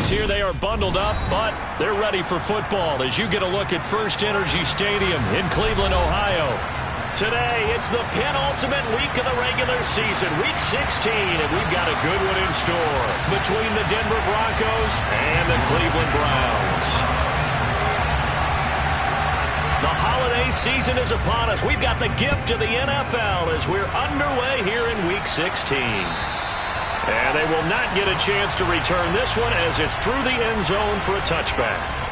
here. They are bundled up, but they're ready for football as you get a look at First Energy Stadium in Cleveland, Ohio. Today, it's the penultimate week of the regular season, Week 16, and we've got a good one in store between the Denver Broncos and the Cleveland Browns. The holiday season is upon us. We've got the gift of the NFL as we're underway here in Week 16. And they will not get a chance to return this one as it's through the end zone for a touchback.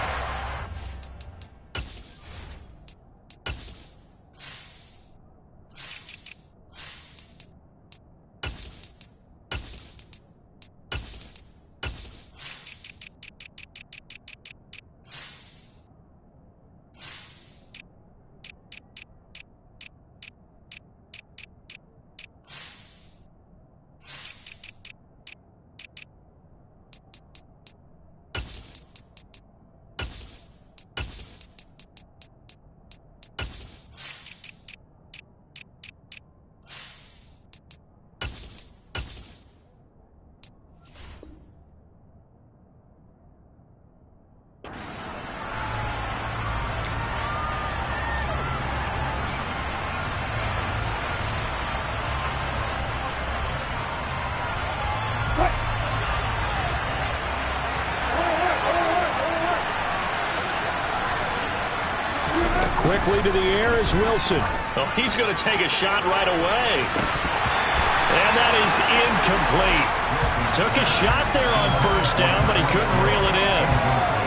Quickly to the air is Wilson. Oh, he's going to take a shot right away. And that is incomplete. Took a shot there on first down, but he couldn't reel it in.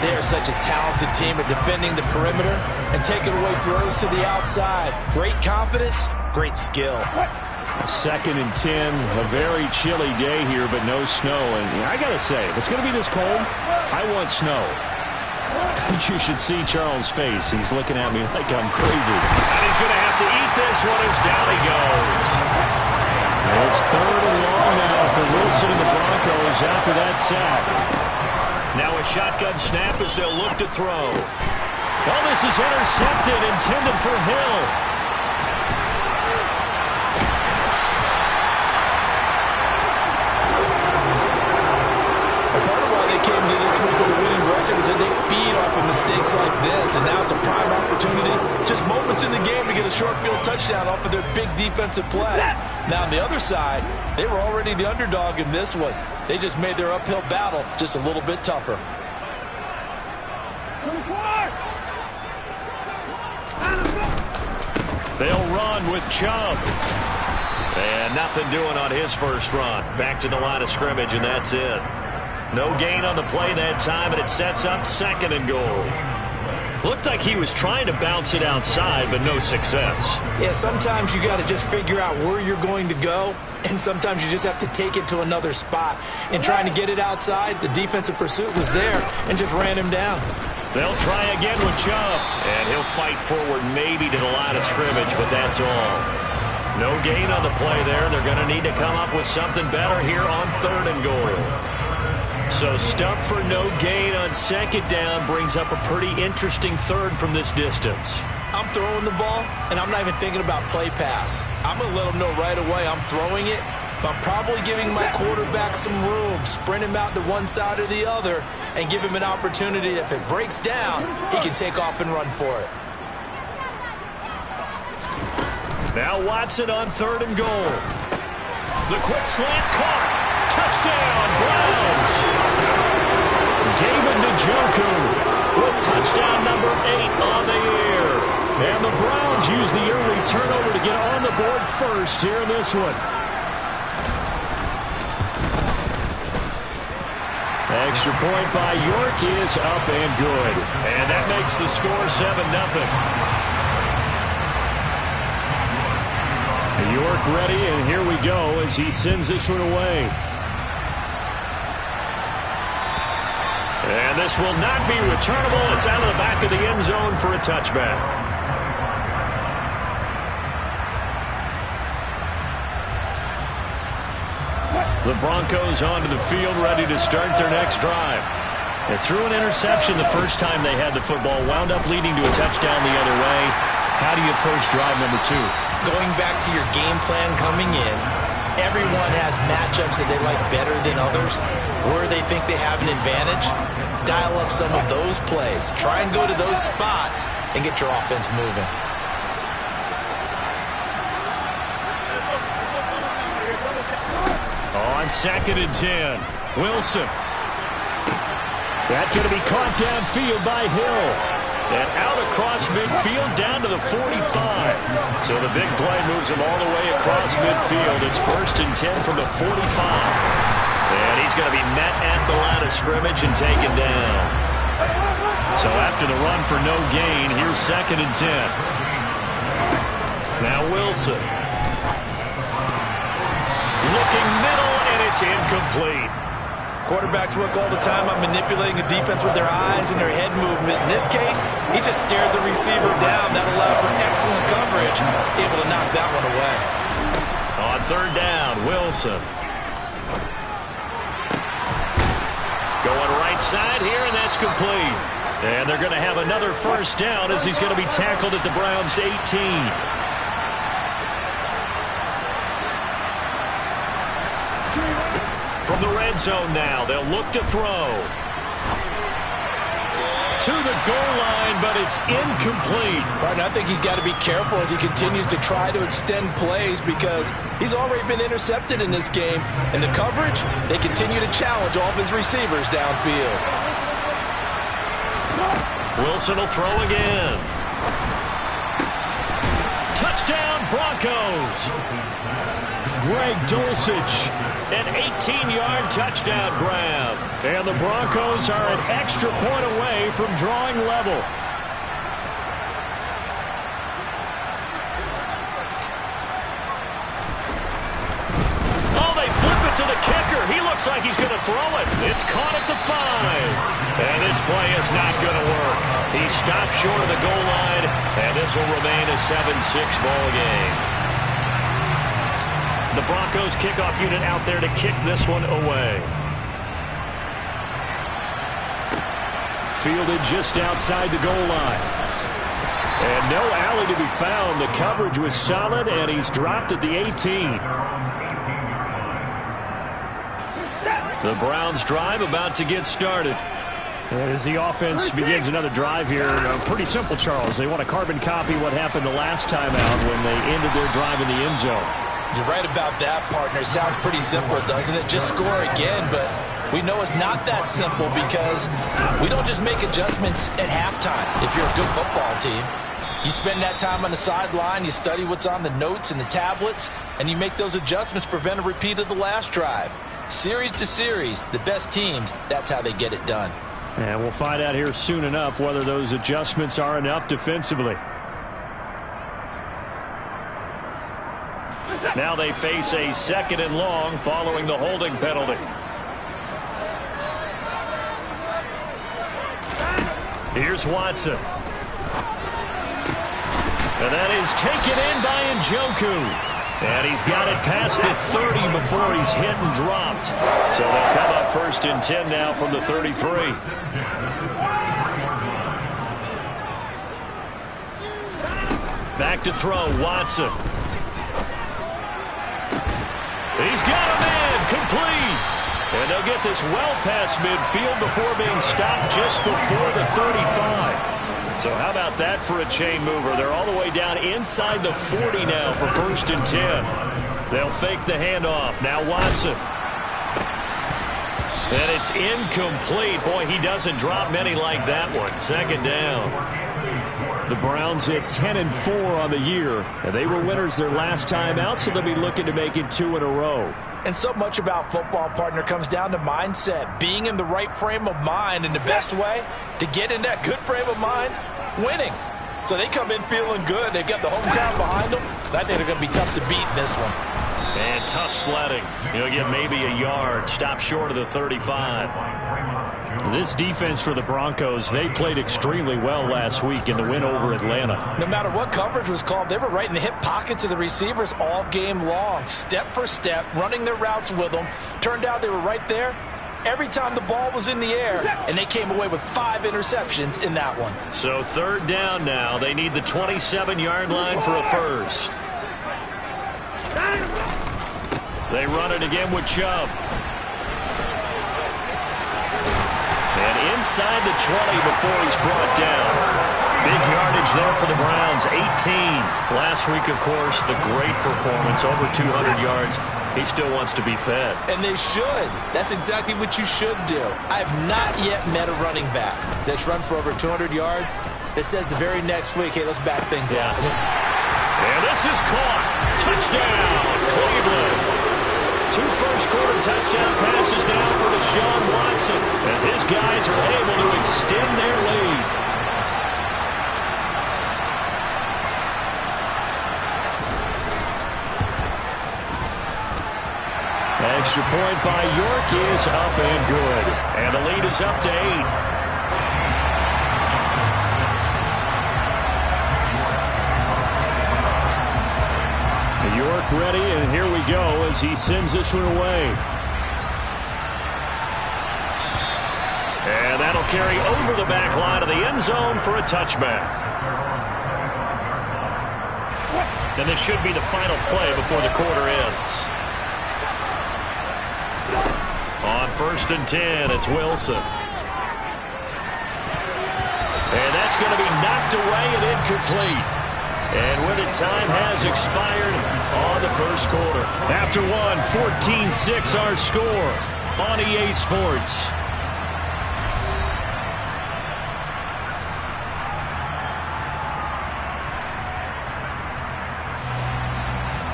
They are such a talented team at defending the perimeter and taking away throws to the outside. Great confidence, great skill. 2nd and 10, a very chilly day here, but no snow. And I got to say, if it's going to be this cold, I want snow. You should see Charles' face. He's looking at me like I'm crazy. And he's going to have to eat this one as down he goes. It's 3rd and long now for Wilson and the Broncos after that sack. Now a shotgun snap as they'll look to throw. Well, this is intercepted, intended for Hill. Came to this week with a winning record is that they feed off of mistakes like this, and now it's a prime opportunity, just moments in the game to get a short field touchdown off of their big defensive play. Now on the other side, they were already the underdog in this one. They just made their uphill battle just a little bit tougher. They'll run with Chubb. And nothing doing on his first run. Back to the line of scrimmage, and that's it. No gain on the play that time, and it sets up 2nd and goal. Looked like he was trying to bounce it outside, but no success. Yeah, sometimes you got to just figure out where you're going to go, and sometimes you just have to take it to another spot. In trying to get it outside, the defensive pursuit was there and just ran him down. They'll try again with Chubb, and he'll fight forward maybe to the line of scrimmage, but that's all. No gain on the play there. They're going to need to come up with something better here on 3rd and goal. So stuff for no gain on 2nd down brings up a pretty interesting 3rd from this distance. I'm throwing the ball, and I'm not even thinking about play pass. I'm going to let them know right away I'm throwing it, but I'm probably giving my quarterback some room, sprint him out to one side or the other, and give him an opportunity. If it breaks down, he can take off and run for it. Now Watson on 3rd and goal. The quick slant caught. Touchdown, Browns. David Njoku with touchdown number 8 on the year. And the Browns use the early turnover to get on the board first here in this one. Extra point by York is up and good. And that makes the score 7-0. York ready, and here we go as he sends this one away. And this will not be returnable. It's out of the back of the end zone for a touchback. The Broncos onto the field, ready to start their next drive. They threw an interception the first time they had the football, wound up leading to a touchdown the other way. How do you approach drive number 2? Going back to your game plan coming in, Everyone has matchups that they like better than others, where they think they have an advantage. Dial up some of those plays. Try and go to those spots and get your offense moving. On 2nd and 10, Wilson. That's going to be caught downfield by Hill. And out across midfield down to the 45. So the big play moves him all the way across midfield. It's 1st and 10 from the 45. And he's going to be met at the line of scrimmage and taken down. So after the run for no gain, here's 2nd and 10. Now Wilson. Looking middle, and it's incomplete. Quarterbacks work all the time on manipulating a defense with their eyes and their head movement. In this case, he just stared the receiver down. That allowed for excellent coverage, able to knock that one away. On 3rd down, Wilson. Going right side here, and that's complete. And they're going to have another 1st down as he's going to be tackled at the Browns' 18. From the red zone now, they'll look to throw. To the goal line, but it's incomplete. Partner, I think he's got to be careful as he continues to try to extend plays because he's already been intercepted in this game. And the coverage, they continue to challenge all of his receivers downfield. Wilson will throw again. Touchdown, Broncos. Greg Dulcich, an 18-yard touchdown grab. And the Broncos are an extra point away from drawing level. Oh, they flip it to the kicker. He looks like he's going to throw it. It's caught at the 5. And this play is not going to work. He stopped short of the goal line, and this will remain a 7-6 ball game. The Broncos kickoff unit out there to kick this one away. Fielded just outside the goal line. And no alley to be found. The coverage was solid, and he's dropped at the 18. The Browns drive about to get started. As the offense begins another drive here, pretty simple, Charles. They want to carbon copy what happened the last time out when they ended their drive in the end zone. You're right about that, partner. Sounds pretty simple, doesn't it? Just score again, but we know it's not that simple because we don't just make adjustments at halftime if you're a good football team. You spend that time on the sideline, you study what's on the notes and the tablets, and you make those adjustments to prevent a repeat of the last drive. Series to series, the best teams, that's how they get it done. And we'll find out here soon enough whether those adjustments are enough defensively. Now they face a 2nd and long following the holding penalty. Here's Watson. And that is taken in by Njoku. And he's got it past the 30 before he's hit and dropped. So they'll come up 1st and 10 now from the 33. Back to throw, Watson. He's got him in, complete. And they'll get this well past midfield before being stopped just before the 35. So how about that for a chain mover? They're all the way down inside the 40 now for 1st and 10. They'll fake the handoff. Now Watson. And it's incomplete. Boy, he doesn't drop many like that one. 2nd down. The Browns hit 10-4 on the year, and they were winners their last time out, so they'll be looking to make it 2 in a row. And so much about football, partner, comes down to mindset, being in the right frame of mind, and the best way to get in that good frame of mind, winning. So they come in feeling good. They've got the home crowd behind them. I think they're going to be tough to beat in this one. And tough sledding. He'll get maybe a yard, stop short of the 35. This defense for the Broncos, they played extremely well last week in the win over Atlanta. No matter what coverage was called, they were right in the hip pockets of the receivers all game long, step for step, running their routes with them. Turned out they were right there every time the ball was in the air, and they came away with 5 interceptions in that one. So 3rd down now. They need the 27-yard line for a first. They run it again with Chubb. And inside the 20 before he's brought down. Big yardage there for the Browns, 18. Last week, of course, the great performance, over 200 yards. He still wants to be fed. And they should. That's exactly what you should do. I have not yet met a running back that's run for over 200 yards that says the very next week, hey, let's back things up. And this is caught. Touchdown, Cleveland. 2 first-quarter touchdown passes now for Deshaun Watson as his guys are able to extend their lead. Extra point by York is up and good. And the lead is up to 8. York ready, and here we go as he sends this one away. And that'll carry over the back line of the end zone for a touchback. And this should be the final play before the quarter ends. On 1st and 10, it's Wilson. And that's going to be knocked away and incomplete. And with it, time has expired on the first quarter. After one, 14-6 our score on EA Sports.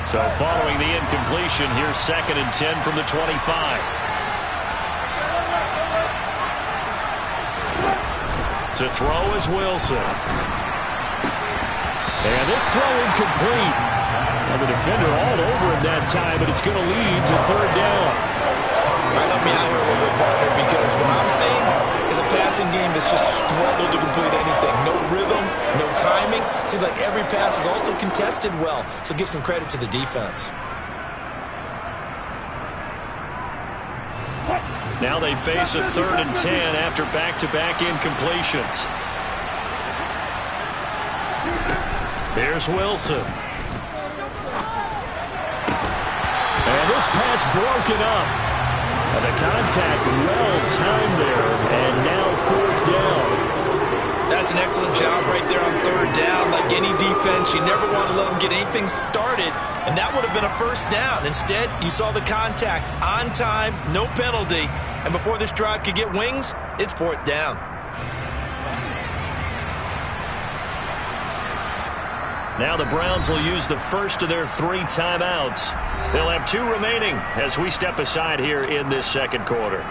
So following the incompletion, here's 2nd and 10 from the 25. To throw is Wilson. And this throw incomplete. Now the defender all over him that time, but it's going to lead to 3rd down. Help me out here a little bit, partner, because what I'm seeing is a passing game that's just struggled to complete anything. No rhythm, no timing. Seems like every pass is also contested well, so give some credit to the defense. Now they face a 3rd and 10 after back-to-back incompletions. Here's Wilson. And this pass broken up. And the contact well-timed there. And now 4th down. That's an excellent job right there on 3rd down. Like any defense, you never want to let them get anything started. And that would have been a 1st down. Instead, you saw the contact on time, no penalty. And before this drive could get wings, it's 4th down. Now the Browns will use the first of their 3 timeouts. They'll have 2 remaining as we step aside here in this 2nd quarter.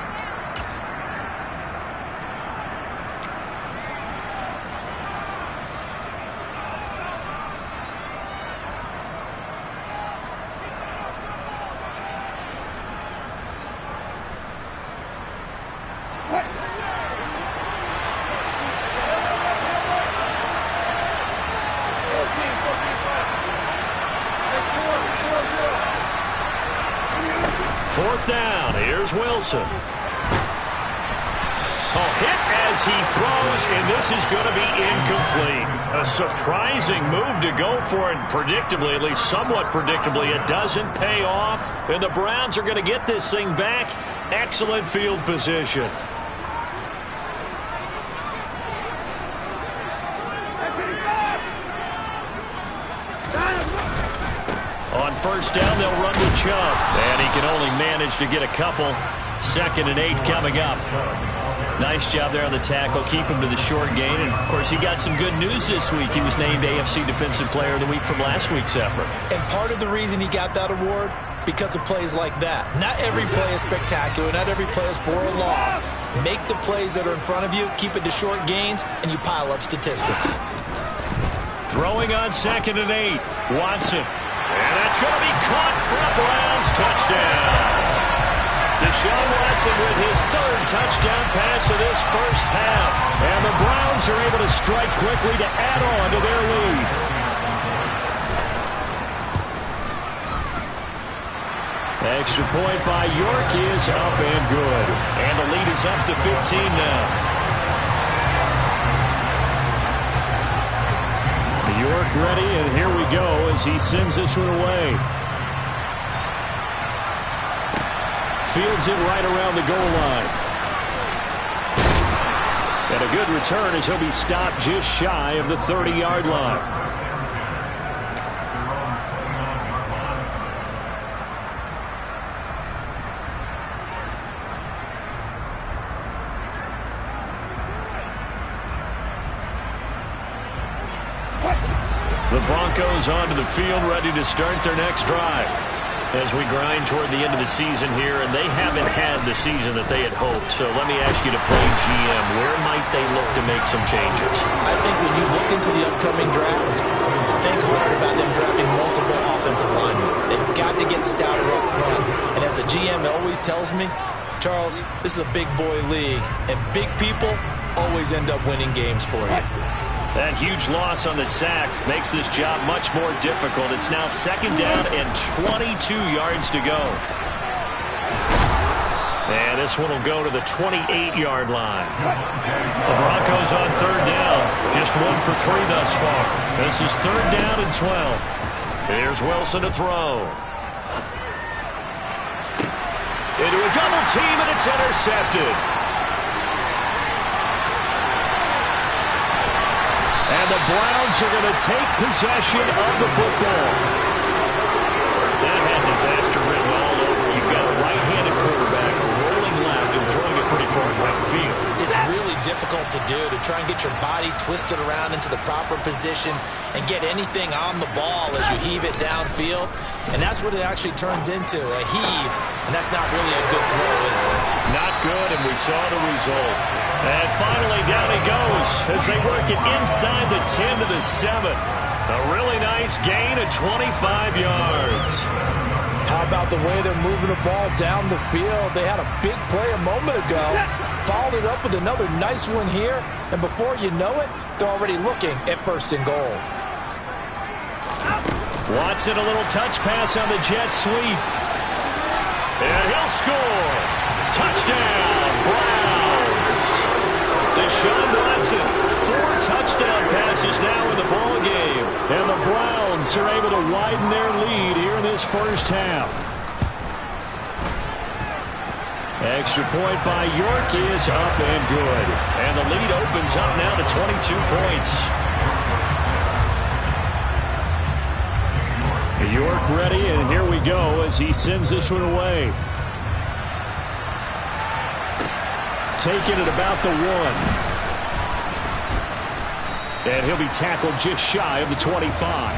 Down. Here's Wilson. Hit as he throws, and this is going to be incomplete. A surprising move to go for it, predictably, at least somewhat predictably. It doesn't pay off, and the Browns are going to get this thing back. Excellent field position. On 1st down, they'll run with Chubb. And he can only manage to get a couple. 2nd and 8 coming up. Nice job there on the tackle. Keep him to the short gain. And, of course, he got some good news this week. He was named AFC Defensive Player of the Week from last week's effort. And part of the reason he got that award, because of plays like that. Not every play is spectacular. Not every play is for a loss. Make the plays that are in front of you, keep it to short gains, and you pile up statistics. Throwing on 2nd and 8. Watson. And that's going to be caught for a Browns touchdown. Deshaun Watson with his 3rd touchdown pass of this first half. And the Browns are able to strike quickly to add on to their lead. Extra point by York is up and good. And the lead is up to 15 now. York ready, and here we go as he sends this one away. fields it right around the goal line. And a good return as he'll be stopped just shy of the 30-yard line. The Broncos onto the field, ready to start their next drive. As we grind toward the end of the season here, and they haven't had the season that they had hoped. So let me ask you to play GM. Where might they look to make some changes? I think when you look into the upcoming draft, think hard about them drafting multiple offensive linemen. They've got to get stouter up front. And as a GM always tells me, Charles, this is a big boy league, and big people always end up winning games for you. That huge loss on the sack makes this job much more difficult. It's now second down and 22 yards to go. And this one will go to the 28-yard line. The Broncos on third down. Just 1 for 3 thus far. This is third down and 12. Here's Wilson to throw. Into a double team, and it's intercepted. And the Browns are going to take possession of the football. That had disaster written all over. You've got a right-handed quarterback rolling left and throwing it pretty far downfield. It's really difficult to do, to try and get your body twisted around into the proper position and get anything on the ball as you heave it downfield. And that's what it actually turns into, a heave. And that's not really a good throw, is it? Not good, and we saw the result. And finally, down he goes as they work it inside the 10 to the 7. A really nice gain of 25 yards. How about the way they're moving the ball down the field? They had a big play a moment ago, followed it up with another nice one here, and before you know it, they're already looking at first and goal. Watson, a little touch pass on the jet sweep. And he'll score. Touchdown, Browns. Deshaun Watson, 4 touchdown passes now in the ball game. And the Browns are able to widen their lead here in this first half. Extra point by York is up and good. And the lead opens up now to 22 points. York ready, and here we go as he sends this one away. Taking it about the 1. And he'll be tackled just shy of the 25.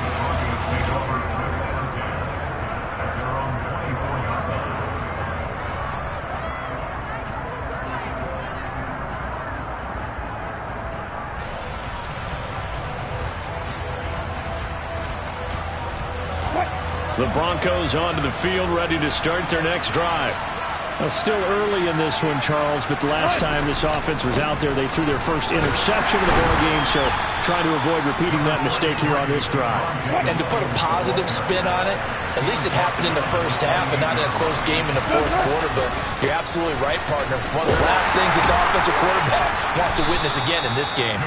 The Broncos onto the field, ready to start their next drive. Still early in this one, Charles, but the last time this offense was out there, they threw their first interception of the ball game, so trying to avoid repeating that mistake here on this drive. And to put a positive spin on it, at least it happened in the first half and not in a close game in the fourth quarter, but you're absolutely right, partner. One of the last things this offensive quarterback wants to witness again in this game.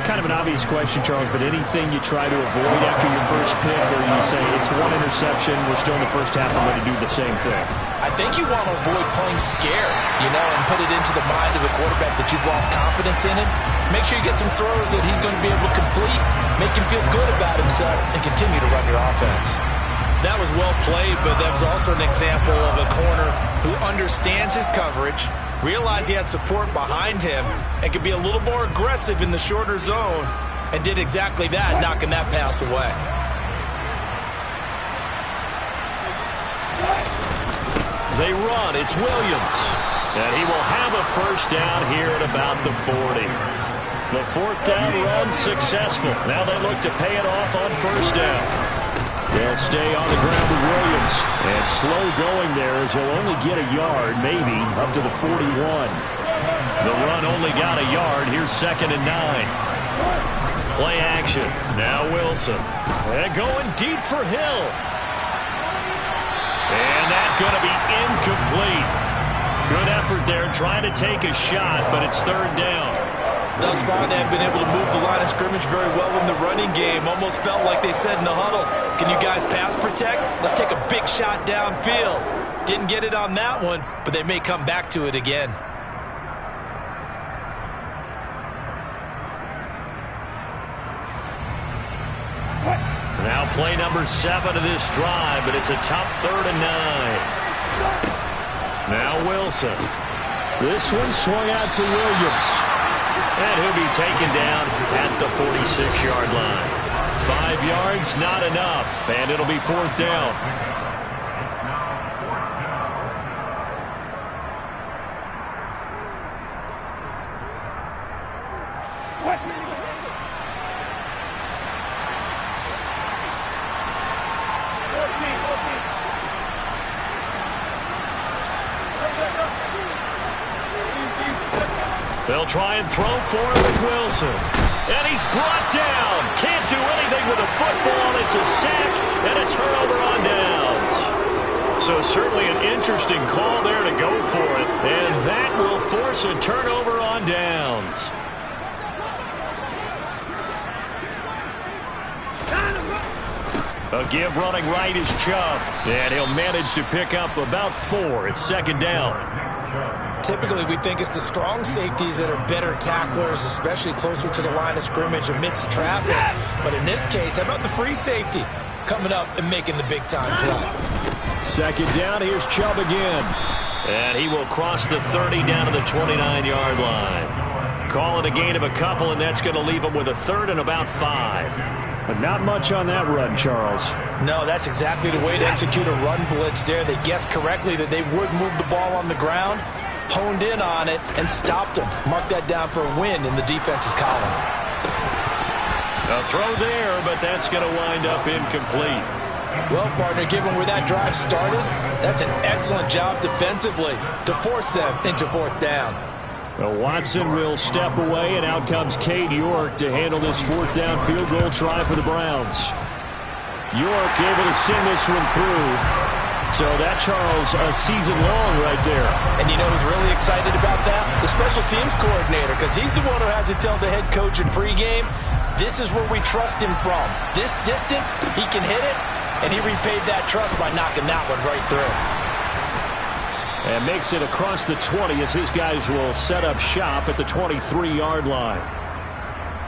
Kind of an obvious question, Charles, but anything you try to avoid after your first pick, or you say it's 1 interception, we're still in the first half, I'm going to do the same thing? I think you want to avoid playing scared, and put it into the mind of the quarterback that you've lost confidence in him. Make sure you get some throws that he's going to be able to complete, make him feel good about himself, and continue to run your offense. That was well played, but that was also an example of a corner who understands his coverage, realized he had support behind him, and could be a little more aggressive in the shorter zone, and did exactly that, knocking that pass away. They run. It's Williams. And he will have a first down here at about the 40. The 4th down run successful. Now they look to pay it off on first down. They'll stay on the ground with Williams. And slow going there as he'll only get a yard, maybe, up to the 41. The run only got a yard. Here's 2nd and 9. Play action. Now Wilson. And going deep for Hill. And that's going to be incomplete. Good effort there trying to take a shot, but it's 3rd down. Thus far, they have been able to move the line of scrimmage very well in the running game. Almost felt like they said in the huddle, can you guys pass protect? Let's take a big shot downfield. Didn't get it on that one, but they may come back to it again. Now play number 7 of this drive, but it's a tough 3rd and 9. Now Wilson. This one swung out to Williams. And he'll be taken down at the 46-yard line. 5 yards, not enough, and it'll be 4th down. They'll try and throw for it with Wilson. And he's brought down. Can't do anything with a football. It's a sack and a turnover on downs. So certainly an interesting call there to go for it. And that will force a turnover on downs. A give running right is Chubb. And he'll manage to pick up about 4. It's 2nd down. Typically, we think it's the strong safeties that are better tacklers, especially closer to the line of scrimmage amidst traffic. But in this case, how about the free safety coming up and making the big-time play? 2nd down, here's Chubb again. And he will cross the 30 down to the 29-yard line. Call it a gain of a couple, and that's going to leave him with a 3rd and about 5. But not much on that run, Charles. No, that's exactly the way to execute a run blitz there. They guessed correctly that they would move the ball on the ground, honed in on it, and stopped them. Mark that down for a win in the defense's column. A throw there, but that's going to wind up incomplete. Well, partner, given where that drive started, that's an excellent job defensively to force them into 4th down. Well, Watson will step away, and out comes Cade York to handle this 4th down field goal try for the Browns. York able to send this one through. So that, Charles, a season long right there. And you know who's really excited about that? The special teams coordinator, because he's the one who has to tell the head coach in pregame, this is where we trust him from. This distance, he can hit it, and he repaid that trust by knocking that one right through. And makes it across the 20 as his guys will set up shop at the 23-yard line.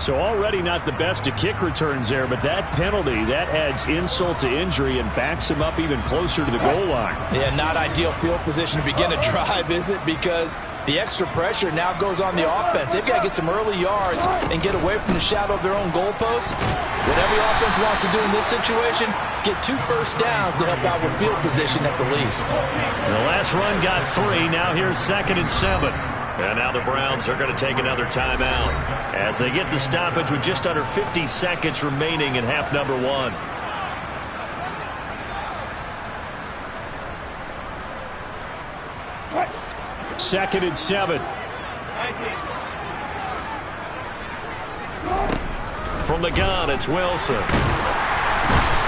So already not the best of kick returns there, but that penalty, that adds insult to injury and backs him up even closer to the goal line. Yeah, not ideal field position to begin a drive, is it? Because the extra pressure now goes on the offense. They've got to get some early yards and get away from the shadow of their own goalposts. What every offense wants to do in this situation, get 2 first downs to help out with field position at the least. The last run got 3. Now here's 2nd and 7. And now the Browns are going to take another timeout as they get the stoppage with just under 50 seconds remaining in half number 1. Second and 7. From the gun, it's Wilson.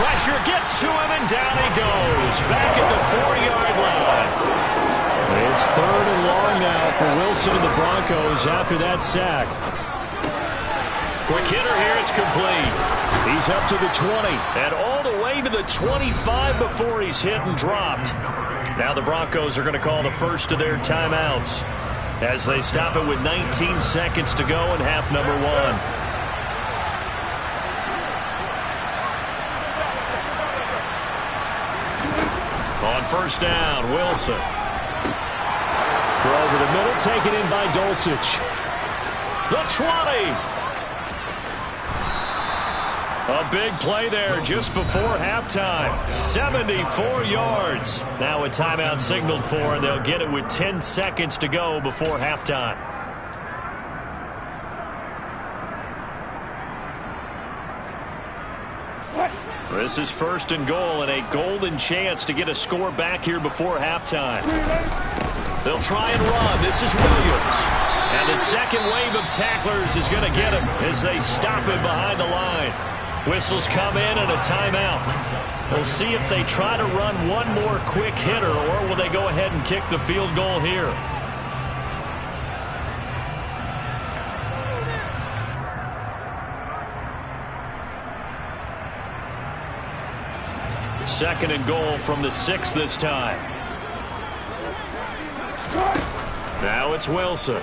Pressure gets to him, and down he goes. Back at the 4-yard line. It's 3rd and long now for Wilson and the Broncos after that sack. Quick hitter here, it's complete. He's up to the 20 and all the way to the 25 before he's hit and dropped. Now the Broncos are going to call the first of their timeouts as they stop it with 19 seconds to go in half number 1. On first down, Wilson. Throw over the middle, taken in by Dulcich. The 20. A big play there just before halftime. 74 yards. Now a timeout signaled for, and they'll get it with 10 seconds to go before halftime. This is 1st and goal, and a golden chance to get a score back here before halftime. They'll try and run. This is Williams. And the second wave of tacklers is going to get him as they stop him behind the line. Whistles come in and a timeout. We'll see if they try to run one more quick hitter, or will they go ahead and kick the field goal here. Second and goal from the 6 this time. Now it's Wilson.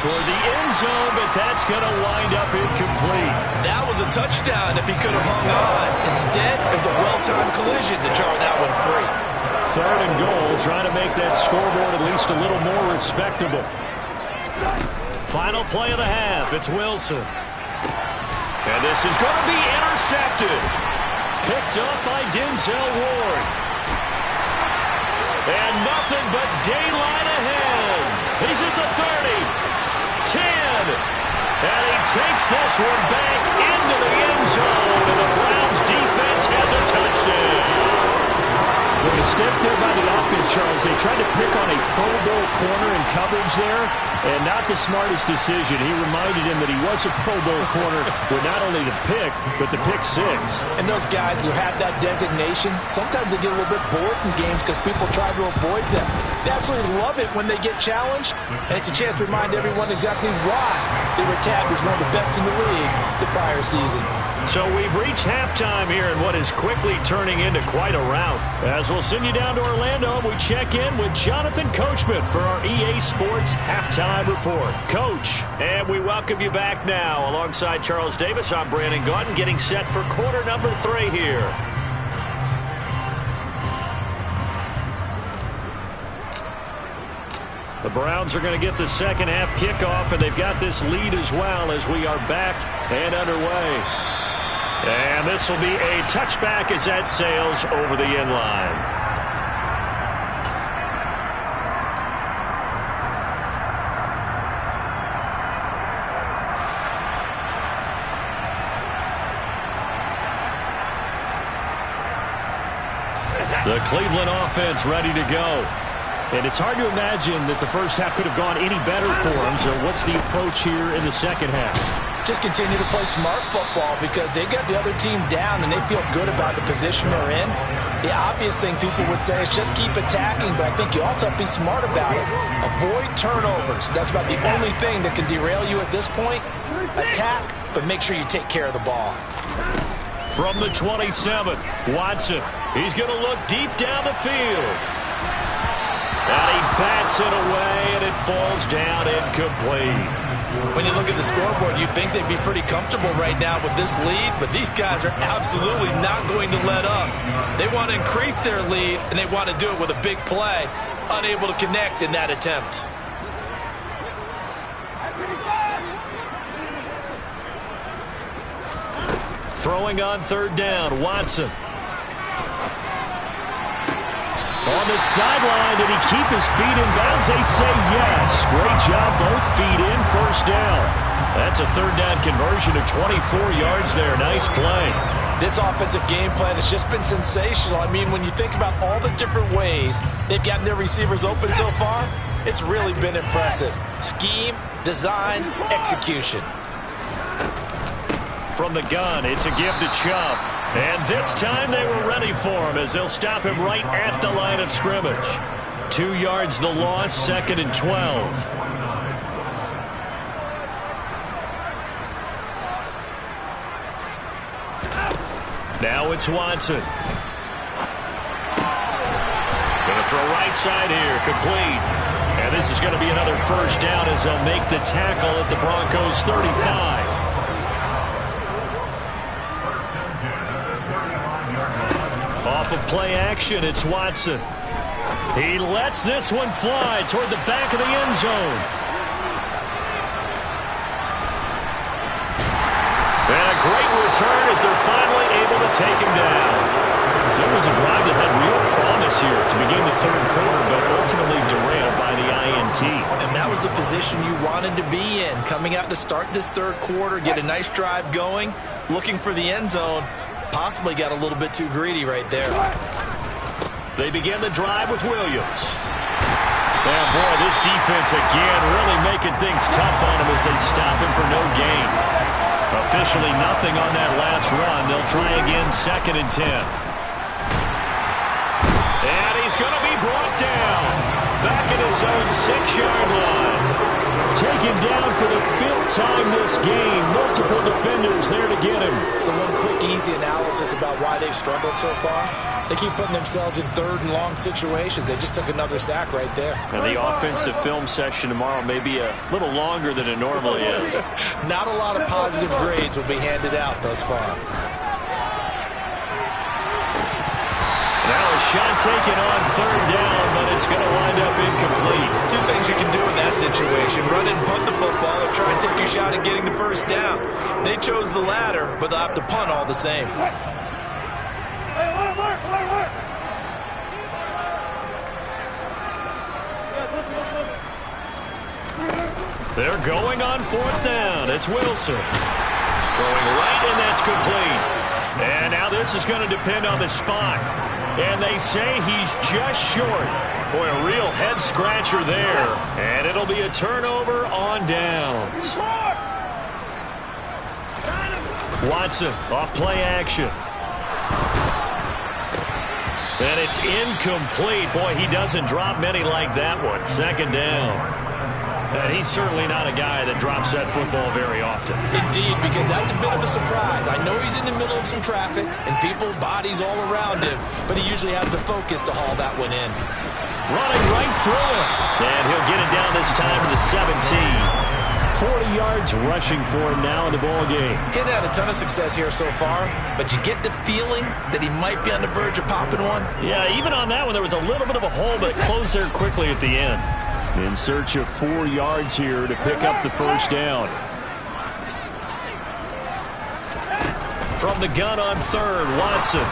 Toward the end zone, but that's going to wind up incomplete. That was a touchdown if he could have hung on. Instead, it was a well-timed collision to jar that one free. 3rd and goal, trying to make that scoreboard at least a little more respectable. Final play of the half, it's Wilson. And this is going to be intercepted. Picked up by Denzel Ward. And nothing but daylight ahead. He's at the 30. 10, and he takes this one back into the end zone, and the Browns defense has a touchdown. With a step there by the offense, Charles, they tried to pick on a Pro Bowl corner in coverage there, and not the smartest decision. He reminded him that he was a Pro Bowl corner with not only the pick, but the pick 6. And those guys who have that designation, sometimes they get a little bit bored in games because people try to avoid them. They absolutely love it when they get challenged, and it's a chance to remind everyone exactly why they were tabbed as one of the best in the league the prior season. So we've reached halftime here in what is quickly turning into quite a rout. As we'll send you down to Orlando, we check in with Jonathan Coachman for our EA Sports Halftime Report. Coach, and we welcome you back now. Alongside Charles Davis, I'm Brandon Gaudin, getting set for quarter number 3 here. The Browns are going to get the second half kickoff, and they've got this lead as well as we are back and underway. And this will be a touchback as that sails over the end line. The Cleveland offense ready to go. And it's hard to imagine that the first half could have gone any better for them. So what's the approach here in the second half? Just continue to play smart football because they got the other team down and they feel good about the position they're in. The obvious thing people would say is just keep attacking, but I think you also have to be smart about it. Avoid turnovers. That's about the only thing that can derail you at this point. Attack, but make sure you take care of the ball. From the 27, Watson. He's going to look deep down the field. And he bats it away, and it falls down incomplete. When you look at the scoreboard, you'd think they'd be pretty comfortable right now with this lead, but these guys are absolutely not going to let up. They want to increase their lead, and they want to do it with a big play. Unable to connect in that attempt. Throwing on 3rd down, Watson. On the sideline, did he keep his feet in bounds? They say yes. Great job, both feet in, 1st down. That's a 3rd down conversion of 24 yards there. Nice play. This offensive game plan has just been sensational. I mean, when you think about all the different ways they've gotten their receivers open so far, it's really been impressive. Scheme, design, execution. From the gun, it's a give to Chubb. And this time they were ready for him as they'll stop him right at the line of scrimmage. 2 yards the loss, 2nd and 12. Now it's Watson. Going to throw right side here, complete. And this is going to be another 1st down as they'll make the tackle at the Broncos' 35. Off of play action, it's Watson. He lets this one fly toward the back of the end zone. And a great return as they're finally able to take him down. So it was a drive that had real promise here to begin the 3rd quarter, but ultimately derailed by the INT. And that was the position you wanted to be in. Coming out to start this 3rd quarter, get a nice drive going, looking for the end zone. Possibly got a little bit too greedy right there. They begin the drive with Williams. And boy, this defense again really making things tough on him as they stop him for no gain. Officially nothing on that last run. They'll try again, 2nd and 10. And he's going to be brought down. Back at his own 6-yard line. Taken down for the 5th time this game. Multiple defenders there to get him. So one quick, easy analysis about why they've struggled so far. They keep putting themselves in 3rd and long situations. They just took another sack right there. And the offensive film session tomorrow may be a little longer than it normally is. Not a lot of positive grades will be handed out thus far. Now a shot taken on 3rd down, but it's going to wind up incomplete. 2 things you can do in that situation: run and punt the football, or try and take your shot at getting the 1st down. They chose the latter, but they'll have to punt all the same. They're going on 4th down. It's Wilson. Throwing right, and that's complete. And now this is going to depend on the spot. And they say he's just short. Boy, a real head-scratcher there. And it'll be a turnover on downs. Watson off play action. And it's incomplete. Boy, he doesn't drop many like that one. 2nd down. And he's certainly not a guy that drops that football very often. Indeed, because that's a bit of a surprise. I know he's in the middle of some traffic and people, bodies all around him, but he usually has the focus to haul that one in. Running right through it. And he'll get it down this time to the 17. 40 yards rushing for him now in the ballgame. He's had a ton of success here so far, but you get the feeling that he might be on the verge of popping one. Yeah, even on that one, there was a little bit of a hole, but it closed there quickly at the end. In search of 4 yards here to pick up the 1st down. From the gun on 3rd, Watson.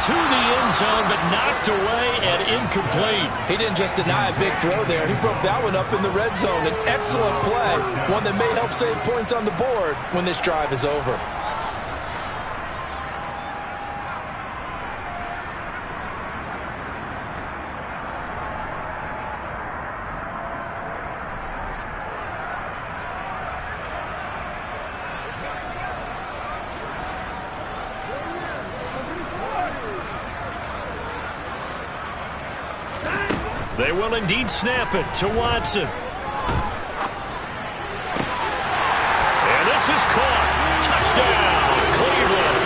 To the end zone, but knocked away and incomplete. He didn't just deny a big throw there. He broke that one up in the red zone. An excellent play, one that may help save points on the board when this drive is over. They will indeed snap it to Watson. And this is caught. Touchdown, Cleveland.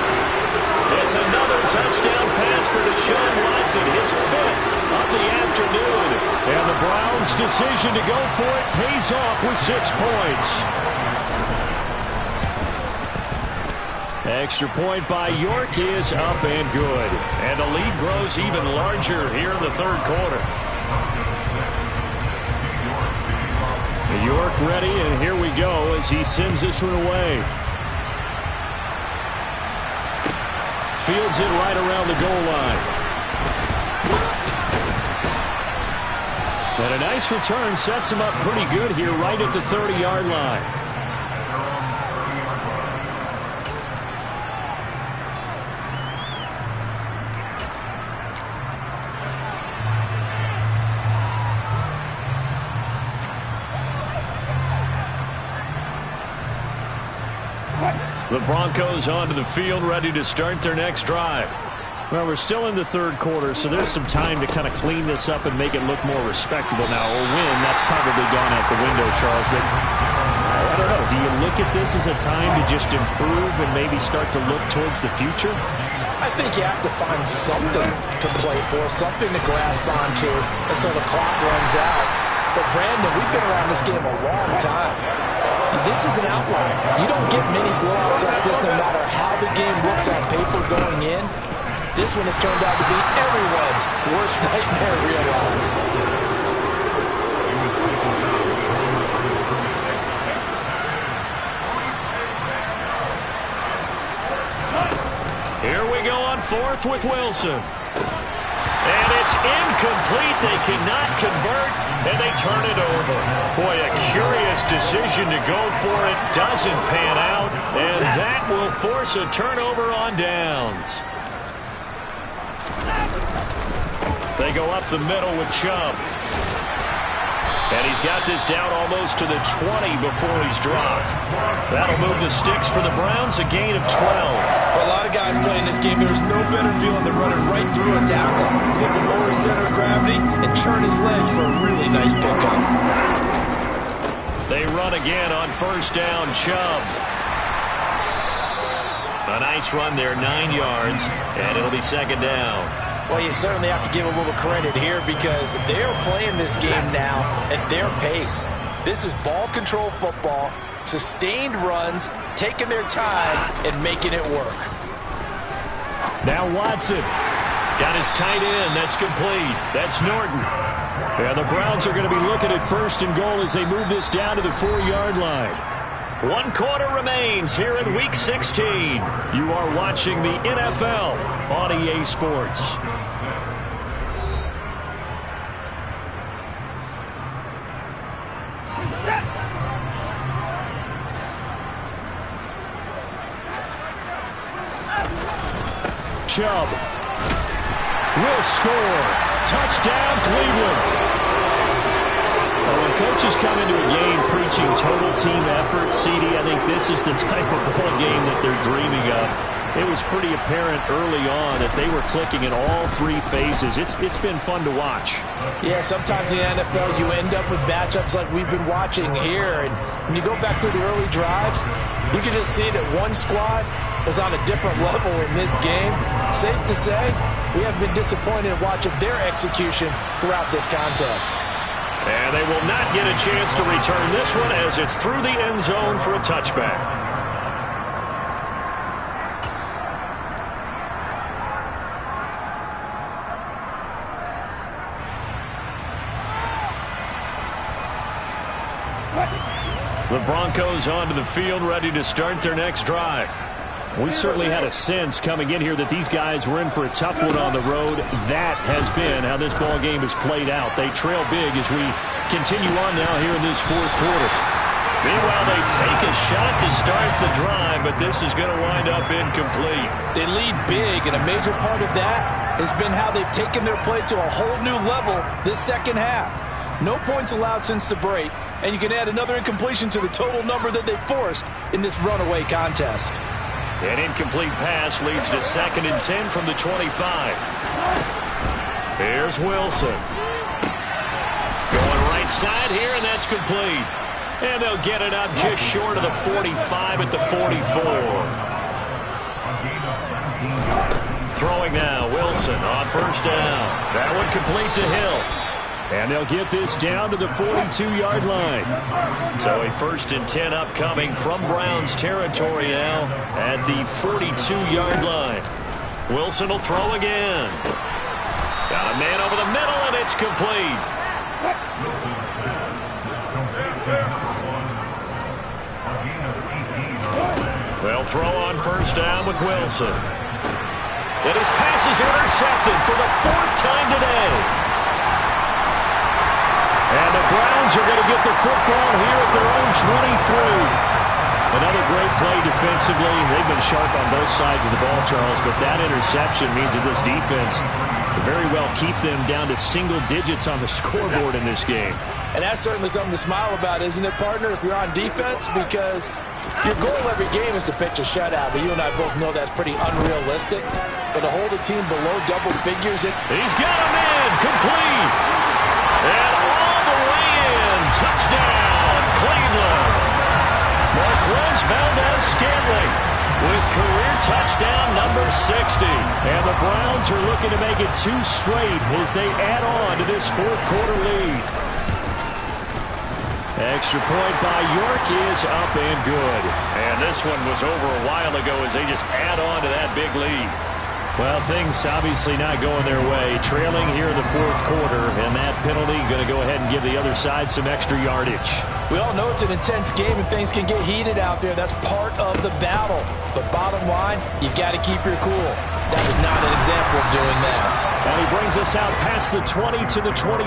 It's another touchdown pass for Deshaun Watson, his 5th of the afternoon. And the Browns' decision to go for it pays off with 6 points. Extra point by York is up and good. And the lead grows even larger here in the 3rd quarter. York ready, and here we go as he sends this one away. Fields it right around the goal line. And a nice return sets him up pretty good here right at the 30-yard line. The Broncos onto the field, ready to start their next drive. Well, we're still in the 3rd quarter, so there's some time to kind of clean this up and make it look more respectable now. A win, that's probably gone out the window, Charles. But I don't know. Do you look at this as a time to just improve and maybe start to look towards the future? I think you have to find something to play for, something to grasp onto until the clock runs out. But, Brandon, we've been around this game a long time. This is an outlier. You don't get many blowouts like this no matter how the game looks on paper going in. This one has turned out to be everyone's worst nightmare realized. Here we go on 4th with Wilson. And it's incomplete. They cannot convert, and they turn it over. Boy, a curious decision to go for it. Doesn't pan out, and that will force a turnover on downs. They go up the middle with Chubb. And he's got this down almost to the 20 before he's dropped. That'll move the sticks for the Browns, a gain of 12. For a lot of guys playing this game, there's no better feeling than running right through a tackle. He's able to lower his center of gravity and churn his legs for a really nice pickup. They run again on first down. Chubb. A nice run there, 9 yards, and it'll be second down. Well, you certainly have to give a little credit here because they're playing this game now at their pace. This is ball control football, sustained runs, taking their time and making it work. Now Watson. Got his tight end. That's complete. That's Norton. Yeah, the Browns are going to be looking at first and goal as they move this down to the 4-yard line. 1 quarter remains here in Week 16. You are watching the NFL on EA Sports. Chubb will score. Touchdown, Cleveland. Well, when coaches come into a game preaching total team effort, CD, I think this is the type of ball game that they're dreaming of. It was pretty apparent early on that they were clicking in all 3 phases. It's been fun to watch. Yeah, sometimes in the NFL you end up with matchups like we've been watching here. And when you go back to the early drives, you can just see that one squad was on a different level in this game. Safe to say, we have been disappointed in watching their execution throughout this contest. And they will not get a chance to return this one as it's through the end zone for a touchback. The Broncos onto the field, ready to start their next drive. We certainly had a sense coming in here that these guys were in for a tough one on the road. That has been how this ball game has played out. They trail big as we continue on now here in this 4th quarter. Meanwhile, they take a shot to start the drive, but this is going to wind up incomplete. They lead big, and a major part of that has been how they've taken their play to a whole new level this second half. No points allowed since the break, and you can add another incompletion to the total number that they forced in this runaway contest. An incomplete pass leads to 2nd and 10 from the 25. Here's Wilson. Going right side here, and that's complete. And they'll get it up just short of the 45 at the 44. Throwing now, Wilson on first down. That one complete to Hill. And they'll get this down to the 42-yard line. So a 1st and 10 upcoming from Browns territory now at the 42-yard line. Wilson will throw again. Got a man over the middle, and it's complete. They'll throw on first down with Wilson. And his pass is intercepted for the 4th time today. And the Browns are going to get the football here at their own 23. Another great play defensively. They've been sharp on both sides of the ball, Charles, but that interception means that this defense very well keep them down to single digits on the scoreboard in this game. And that's certainly something to smile about, isn't it, partner, if you're on defense? Because your goal every game is to pitch a shutout, but you and I both know that's pretty unrealistic. But to hold a team below double figures, he's got a man, complete. And all the way in, touchdown, Cleveland. Marquez Valdez-Scantling with career touchdown number 60. And the Browns are looking to make it 2 straight as they add on to this 4th quarter lead. Extra point by York is up and good. And this one was over a while ago as they just add on to that big lead. Well, things obviously not going their way. Trailing here in the 4th quarter, and that penalty going to go ahead and give the other side some extra yardage. We all know it's an intense game and things can get heated out there. That's part of the battle. But bottom line, you got to keep your cool. That was not an example of doing that. And he brings us out past the 20 to the 24.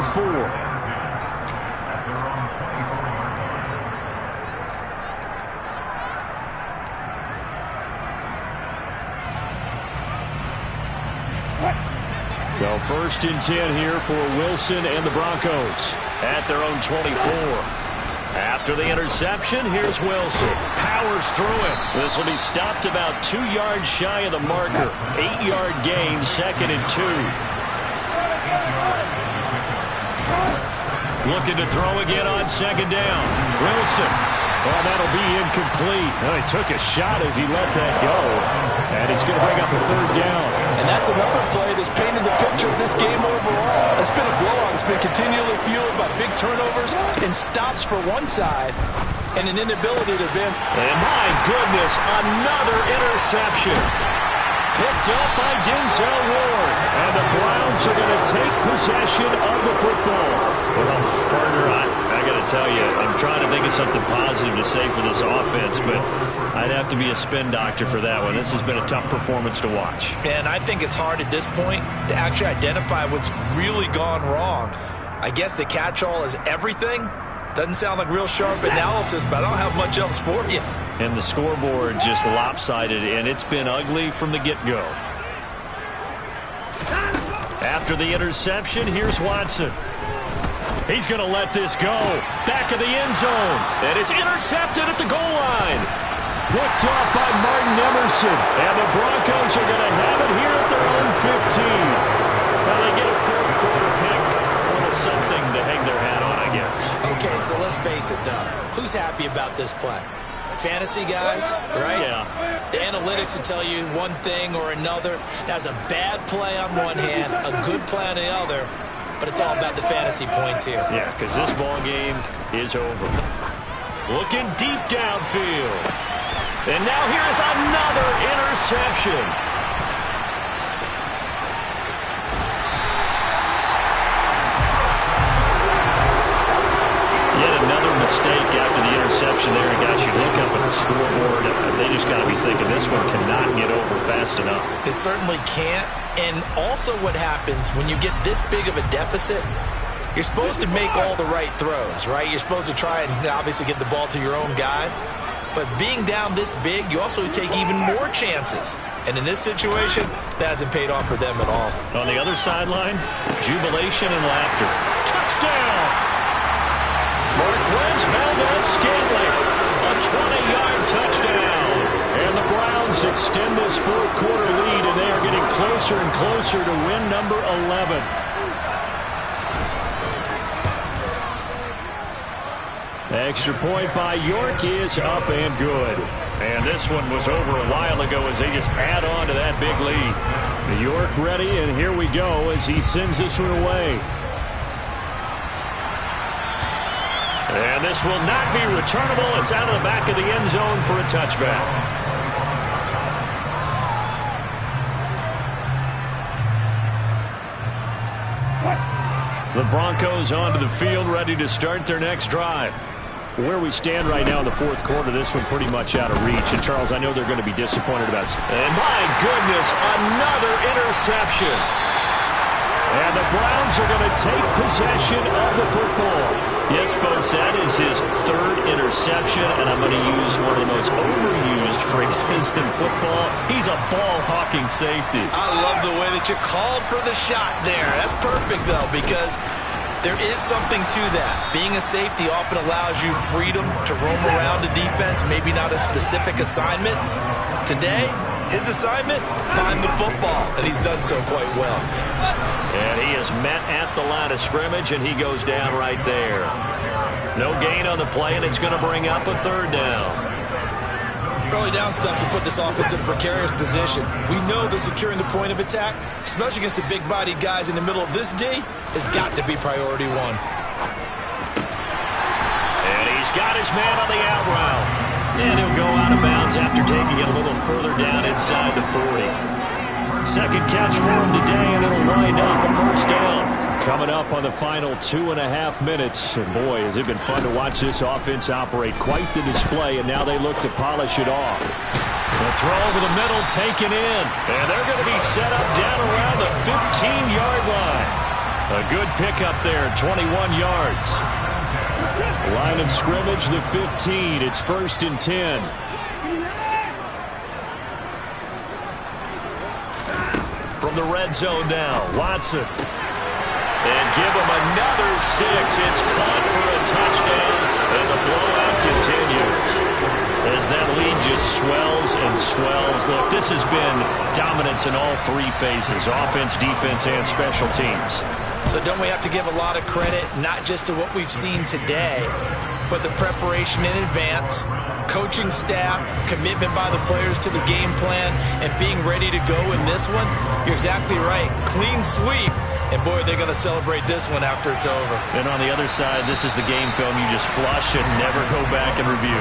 So 1st and 10 here for Wilson and the Broncos at their own 24. After the interception, here's Wilson. Powers through it. This will be stopped about 2 yards shy of the marker. 8-yard gain, 2nd and 2. Looking to throw again on second down. Wilson. Oh, that'll be incomplete. Oh, he took a shot as he let that go. And it's going to bring up a third down. And that's another play that's painted the picture of this game overall. It's been a blowout. It's been continually fueled by big turnovers and stops for one side and an inability to advance. And my goodness, another interception. Picked up by Denzel Ward. And the Browns are going to take possession of the football. Well, partner, I got to tell you, I'm trying to think of something positive to say for this offense, but I'd have to be a spin doctor for that one. This has been a tough performance to watch. And I think it's hard at this point to actually identify what's really gone wrong. I guess the catch-all is everything. Doesn't sound like real sharp analysis, but I don't have much else for you. And the scoreboard just lopsided, and it's been ugly from the get-go. After the interception, here's Watson. He's going to let this go. Back of the end zone. And it's intercepted at the goal line. Picked off by Martin Emerson. And the Broncos are going to have it here at their own 15. Well, they get a fourth quarter pick. A little something to hang their hat on, I guess. Okay, so let's face it, though. Who's happy about this play? Fantasy guys, right? Yeah. The analytics will tell you one thing or another. That's a bad play on one hand, a good play on the other. But it's all about the fantasy points here. Yeah, because this ball game is over. Looking deep downfield. And now here's another interception. Yet another mistake after the interception there. And guys, you look up at the scoreboard. They just got to be thinking this one cannot get over fast enough. It certainly can't. And also what happens when you get this big of a deficit, you're supposed to make all the right throws, right? You're supposed to try and obviously get the ball to your own guys. But being down this big, you also take even more chances. And in this situation, that hasn't paid off for them at all. On the other sideline, jubilation and laughter. Touchdown! Marquez Valdez-Scantling, a 20-yard touchdown. And the Browns extend this fourth quarter lead, and they are getting closer and closer to win number 11. Extra point by York is up and good. And this one was over a while ago as they just add on to that big lead. York ready, and here we go as he sends this one away. And this will not be returnable. It's out of the back of the end zone for a touchback. The Broncos onto the field, ready to start their next drive. Where we stand right now in the fourth quarter, this one pretty much out of reach. And, Charles, I know they're going to be disappointed about it. And, my goodness, another interception. And the Browns are going to take possession of the football. Yes, folks, that is his third interception, and I'm going to use one of the most overused phrases in football. He's a ball-hawking safety. I love the way that you called for the shot there. That's perfect, though, because there is something to that. Being a safety often allows you freedom to roam around the defense, maybe not a specific assignment. Today, his assignment, find the football, and he's done so quite well. And he is met at the line of scrimmage, and he goes down right there. No gain on the play, and it's going to bring up a third down. Early down stuff to put this offense in a precarious position. We know that securing the point of attack, especially against the big-bodied guys in the middle of this D, has got to be priority one. And he's got his man on the out route. And he'll go out of bounds after taking it a little further down inside the 40. Second catch for him today, and it'll wind up a first down. Coming up on the final 2.5 minutes. And boy, has it been fun to watch this offense operate. Quite the display, and now they look to polish it off. The throw over the middle, taken in. And they're going to be set up down around the 15-yard line. A good pickup there, 21 yards. Line of scrimmage, the 15. It's 1st and 10. From the red zone now, Watson. And give him another 6. It's caught for a touchdown, and the blowout continues. As that lead just swells and swells. Look, this has been dominance in all three phases, offense, defense, and special teams. So don't we have to give a lot of credit, not just to what we've seen today, but the preparation in advance, coaching staff, commitment by the players to the game plan, and being ready to go in this one? You're exactly right. Clean sweep. And, boy, they're going to celebrate this one after it's over. And on the other side, this is the game film you just flush and never go back and review.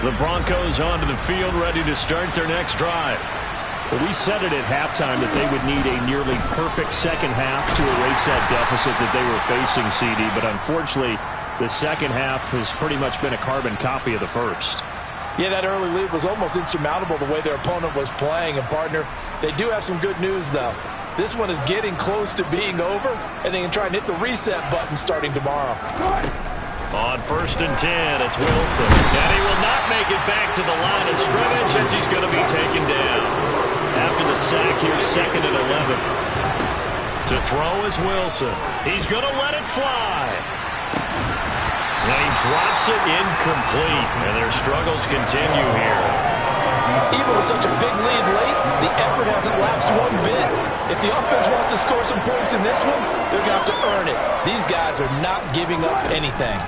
The Broncos onto the field, ready to start their next drive. Well, we said it at halftime that they would need a nearly perfect second half to erase that deficit that they were facing, CD. But unfortunately, the second half has pretty much been a carbon copy of the first. Yeah, that early lead was almost insurmountable the way their opponent was playing. And, partner, they do have some good news, though. This one is getting close to being over, and they can try and hit the reset button starting tomorrow. On 1st and 10, it's Wilson. And he will not make it back to the line of scrimmage as he's going to be taken down. After the sack, here's 2nd and 11. To throw is Wilson. He's going to let it fly. And he drops it incomplete. And their struggles continue here. Even with such a big lead late, the effort hasn't lapsed one bit. If the offense wants to score some points in this one, they're going to have to earn it. These guys are not giving up anything.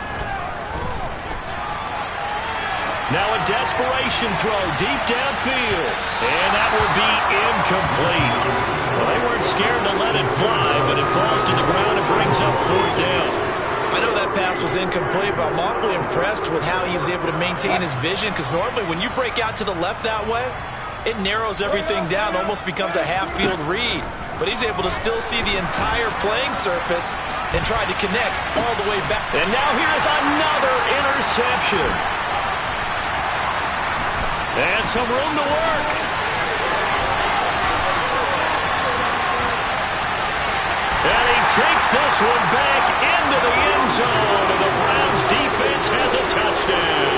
Now a desperation throw deep downfield. And that will be incomplete. Well, they weren't scared to let it fly, but it falls to the ground and brings up 4th down. I know that pass was incomplete, but I'm awfully impressed with how he was able to maintain his vision, because normally when you break out to the left that way, it narrows everything down, almost becomes a half-field read. But he's able to still see the entire playing surface and try to connect all the way back. And now here's another interception. And some room to work. And he takes this one back into the end zone. And the Browns defense has a touchdown.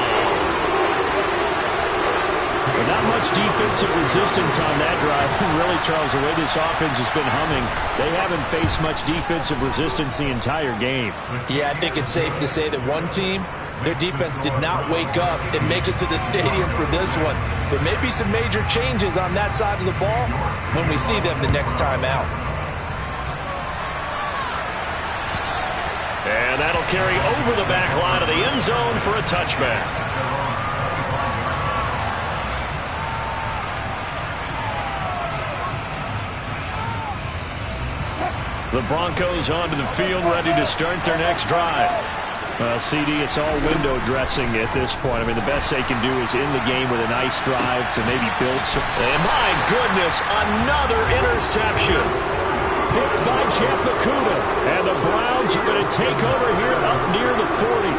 Well, not much defensive resistance on that drive. Really, Charles, the way this offense has been humming, they haven't faced much defensive resistance the entire game. Yeah, I think it's safe to say that one team, their defense did not wake up and make it to the stadium for this one. There may be some major changes on that side of the ball when we see them the next time out. And that'll carry over the back line of the end zone for a touchback. The Broncos onto the field, ready to start their next drive. CD, it's all window dressing at this point. I mean, the best they can do is in the game with a nice drive to maybe build some. And my goodness, another interception. Picked by Jeff Okudah. And the Browns are going to take over here up near the 40.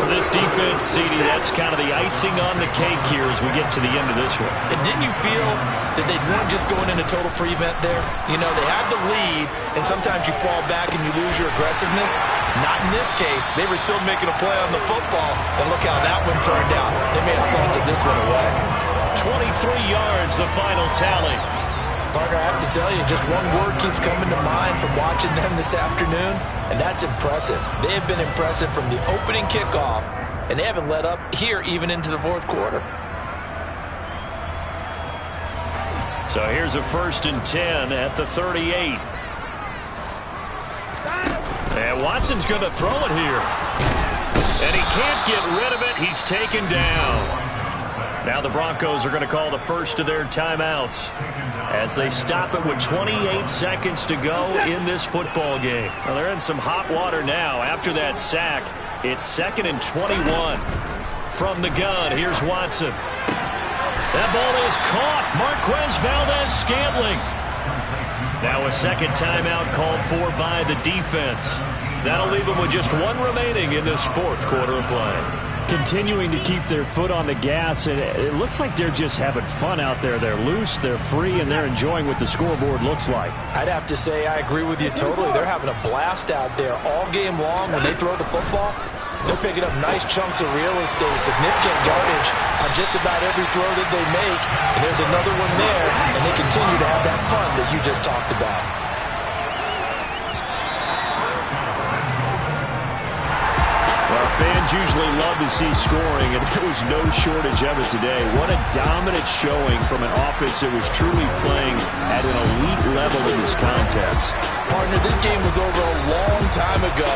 For this defense, CD, that's kind of the icing on the cake here as we get to the end of this one. And didn't you feel that they weren't just going into total prevent there? You know, they had the lead, and sometimes you fall back and you lose your aggressiveness. Not in this case. They were still making a play on the football, and look how that one turned out. They may have salted this one away. 23 yards, the final tally. Partner, I have to tell you, just one word keeps coming to mind from watching them this afternoon, and that's impressive. They have been impressive from the opening kickoff, and they haven't let up here even into the 4th quarter. So here's a 1st and 10 at the 38. And Watson's going to throw it here. And he can't get rid of it. He's taken down. Now the Broncos are going to call the first of their timeouts as they stop it with 28 seconds to go in this football game. Well, they're in some hot water now. After that sack, it's 2nd and 21. From the gun, here's Watson. That ball is caught. Marquez Valdez-Scantling. Now a second timeout called for by the defense. That'll leave them with just one remaining in this 4th quarter of play. Continuing to keep their foot on the gas, and it looks like they're just having fun out there. They're loose, they're free, and they're enjoying what the scoreboard looks like. I'd have to say I agree with you totally. They're having a blast out there all game long. When they throw the football, they're picking up nice chunks of real estate, significant yardage on just about every throw that they make. And there's another one there, and they continue to have that fun that you just talked about. Fans usually love to see scoring, and there was no shortage of it today. What a dominant showing from an offense that was truly playing at an elite level in this contest. Partner, this game was over a long time ago.